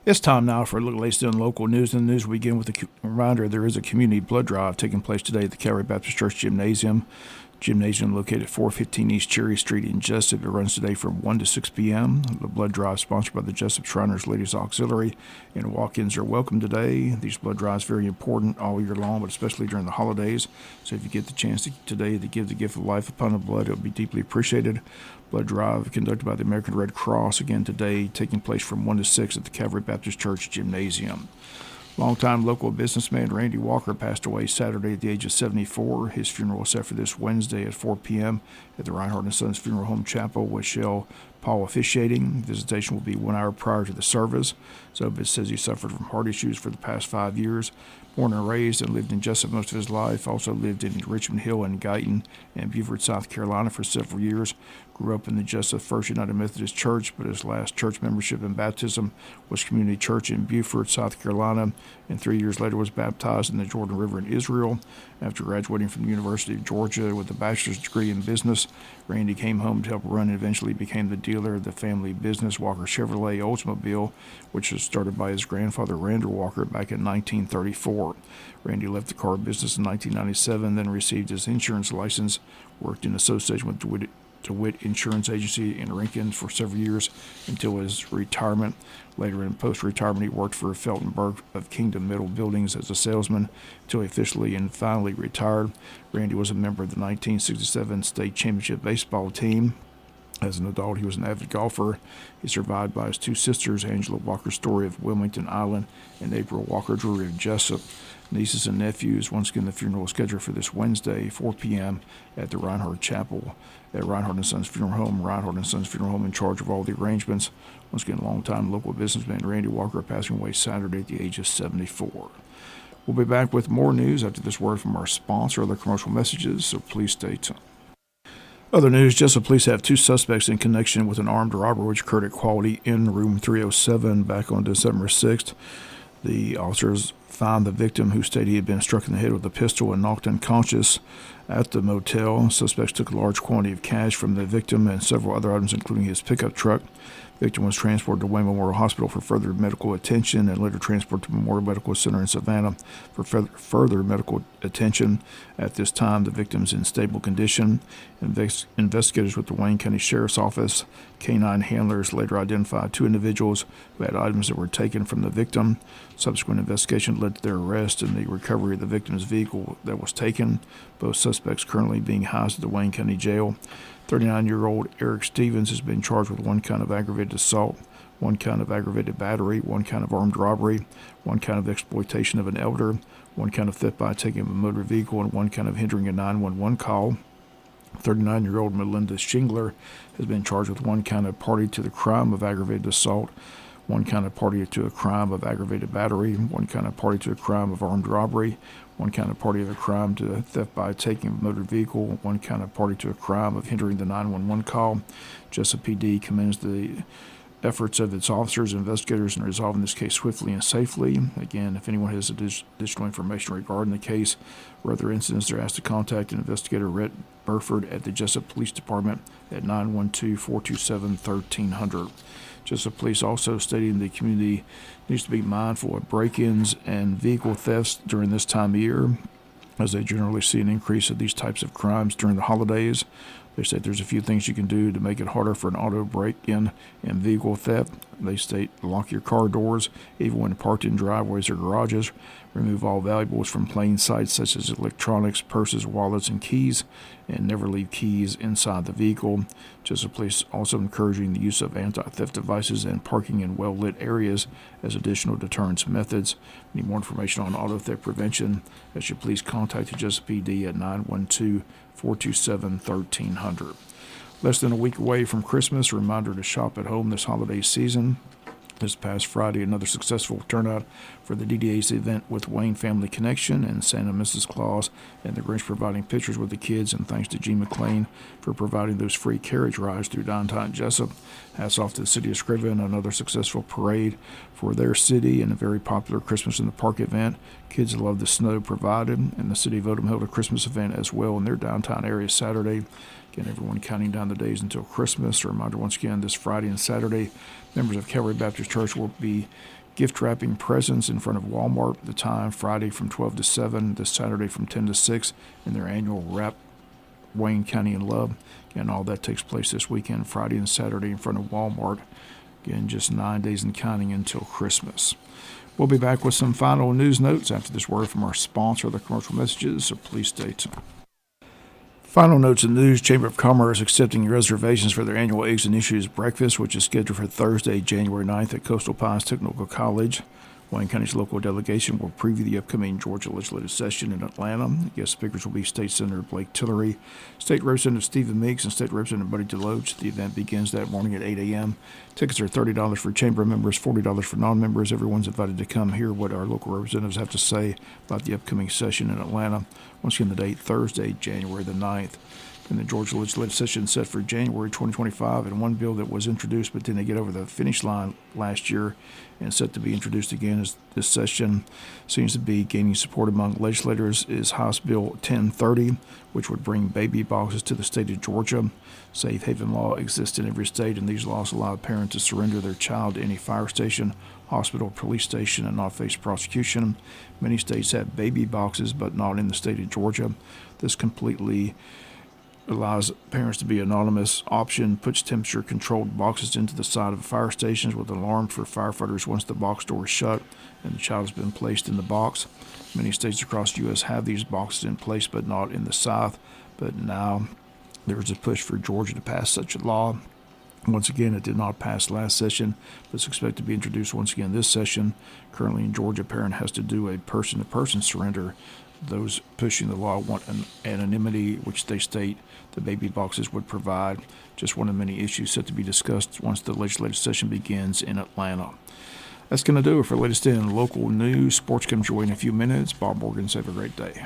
It's time now for a look at the latest in local news. In the news, we begin with a reminder there is a community blood drive taking place today at the Calvary Baptist Church Gymnasium. Gymnasium located at 415 East Cherry Street in Jesup. It runs today from 1 to 6 p.m. The blood drive is sponsored by the Jesup Shriners Ladies Auxiliary, and walk-ins are welcome today. These blood drives are very important all year long, but especially during the holidays. So if you get the chance today to give the gift of life upon the blood, it will be deeply appreciated. Blood drive conducted by the American Red Cross, again today, taking place from 1 to 6 at the Calvary Baptist Church Gymnasium. Longtime local businessman Randy Walker passed away Saturday at the age of 74. His funeral was set for this Wednesday at 4 p.m. at the Reinhardt & Sons Funeral Home Chapel with Shell Paul officiating. Visitation will be 1 hour prior to the service. Zobit says he suffered from heart issues for the past 5 years. Born and raised and lived in Jesup most of his life. Also lived in Richmond Hill and Guyton and Beaufort, South Carolina for several years. Grew up in the Jesup First United Methodist Church, but his last church membership and baptism was Community Church in Beaufort, South Carolina, and 3 years later was baptized in the Jordan River in Israel. After graduating from the University of Georgia with a bachelor's degree in business, Randy came home to help run and eventually became the dealer of the family business Walker Chevrolet Oldsmobile, which was started by his grandfather Randall Walker back in 1934. Randy left the car business in 1997, then received his insurance license, worked in association with DeWitt Insurance Agency in Rincon for several years until his retirement. Later in post-retirement, he worked for Feltenberg of Kingdom Metal Buildings as a salesman until he officially and finally retired. Randy was a member of the 1967 State Championship baseball team. As an adult, he was an avid golfer. He's survived by his two sisters, Angela Walker Story of Wilmington Island and April Walker Drury of Jesup. Nieces and nephews. Once again, the funeral is scheduled for this Wednesday, 4 p.m. at the Reinhardt Chapel at Reinhardt & Sons Funeral Home. Reinhardt & Sons Funeral Home in charge of all the arrangements. Once again, longtime local businessman Randy Walker passing away Saturday at the age of 74. We'll be back with more news after this word from our sponsor, other commercial messages, so please stay tuned. Other news, Jesup police have 2 suspects in connection with an armed robbery which occurred at Quality Inn Room 307 back on December 6th. The officers found the victim, who stated he had been struck in the head with a pistol and knocked unconscious at the motel. Suspects took a large quantity of cash from the victim and several other items, including his pickup truck. The victim was transported to Wayne Memorial Hospital for further medical attention and later transported to Memorial Medical Center in Savannah for further medical attention. At this time, the victim's in stable condition. Investigators with the Wayne County Sheriff's Office canine handlers later identified 2 individuals who had items that were taken from the victim. Subsequent investigation led to their arrest and the recovery of the victim's vehicle that was taken. Both suspects currently being housed at the Wayne County Jail. 39-year-old Eric Stevens has been charged with 1 count of aggravated assault, 1 count of aggravated battery, 1 count of armed robbery, 1 count of exploitation of an elder, 1 count of theft by taking a motor vehicle, and 1 count of hindering a 911 call. 39-year-old Melinda Shingler has been charged with 1 count of party to the crime of aggravated assault, 1 count of party to a crime of aggravated battery, 1 count of party to a crime of armed robbery, 1 count of party of a crime to theft by taking a motor vehicle, 1 count of party to a crime of hindering the 911 call. Jesup PD commends the efforts of its officers and investigators in resolving this case swiftly and safely. Again, if anyone has additional information regarding the case or other incidents, they're asked to contact investigator Rhett Burford at the Jesup Police Department at 912-427-1300. Jesup Police also stating the community needs to be mindful of break-ins and vehicle thefts during this time of year, as they generally see an increase of these types of crimes during the holidays. They state there's a few things you can do to make it harder for an auto break-in and vehicle theft. They state lock your car doors, even when parked in driveways or garages. Remove all valuables from plain sight, such as electronics, purses, wallets, and keys, and never leave keys inside the vehicle. Jesup Police also encouraging the use of anti-theft devices and parking in well-lit areas as additional deterrence methods. Need more information on auto theft prevention, as you please contact the Jesup PD at 912-427-1300. Less than a week away from Christmas, a reminder to shop at home this holiday season. This past Friday, another successful turnout for the DDA's event with Wayne Family Connection and Santa Mrs. Claus and the Grinch providing pictures with the kids, and thanks to Gene McLean for providing those free carriage rides through downtown Jesup. Hats off to the city of Scriven, another successful parade for their city and a very popular Christmas in the Park event. Kids love the snow provided, and the city of Odom held a Christmas event as well in their downtown area Saturday. Again, everyone counting down the days until Christmas. A reminder once again, this Friday and Saturday, members of Calvary Baptist Church will be Gift wrapping presents in front of Walmart. The time Friday from 12 to 7, this Saturday from 10 to 6 in their annual Wrap Wayne County in Love. Again, all that takes place this weekend, Friday and Saturday in front of Walmart. Again, just 9 days and counting until Christmas. We'll be back with some final news notes after this word from our sponsor, the commercial messages, so please stay tuned. Final notes and news. Chamber of Commerce accepting reservations for their annual Eggs and Issues breakfast, which is scheduled for Thursday, January 9th at Coastal Pines Technical College. Wayne County's local delegation will preview the upcoming Georgia legislative session in Atlanta. Guest speakers will be State Senator Blake Tillery, State Representative Stephen Meeks, and State Representative Buddy Deloach. The event begins that morning at 8 a.m. Tickets are $30 for chamber members, $40 for non-members. Everyone's invited to come hear what our local representatives have to say about the upcoming session in Atlanta. Once again, the date, Thursday, January the 9th. And the Georgia legislative session set for January 2025, and one bill that was introduced but didn't get over the finish line last year and set to be introduced again as this session seems to be gaining support among legislators is House Bill 1030, which would bring baby boxes to the state of Georgia. Safe haven law exists in every state, and these laws allow parents to surrender their child to any fire station, hospital, police station, and not face prosecution. Many states have baby boxes, but not in the state of Georgia. This completely allows parents to be anonymous option, puts temperature-controlled boxes into the side of fire stations with an alarm for firefighters once the box door is shut and the child has been placed in the box. Many states across the U.S. have these boxes in place, but not in the South. But now there's a push for Georgia to pass such a law. Once again, it did not pass last session, but it's expected to be introduced once again this session. Currently in Georgia, a parent has to do a person-to-person surrender. Those pushing the law want an anonymity, which they state the baby boxes would provide. Just one of many issues set to be discussed once the legislative session begins in Atlanta. That's going to do it for latest in local news. Sports comes your way in a few minutes. Bob Morgan, have a great day.